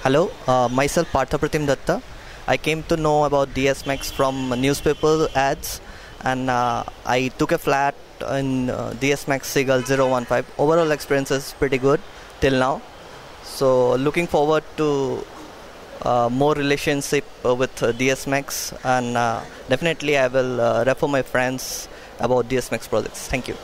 Hello, myself Parthaprapin Dutta. I came to know about DS-MAX from newspaper ads, and I took a flat in DS-MAX Seagull 015. Overall experience is pretty good till now. So looking forward to more relationship with DS-MAX, and definitely I will refer my friends about DS-MAX projects. Thank you.